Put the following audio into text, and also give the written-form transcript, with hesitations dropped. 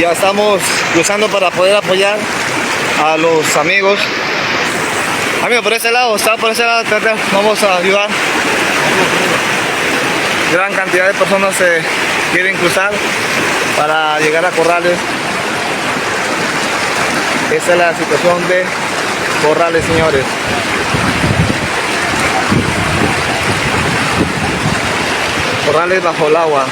Ya estamos cruzando para poder apoyar a los amigos. Amigo, por ese lado, está por ese lado, vamos a ayudar. Gran cantidad de personas se quieren cruzar para llegar a Corrales. Esa es la situación de Corrales, señores. Corrales bajo el agua.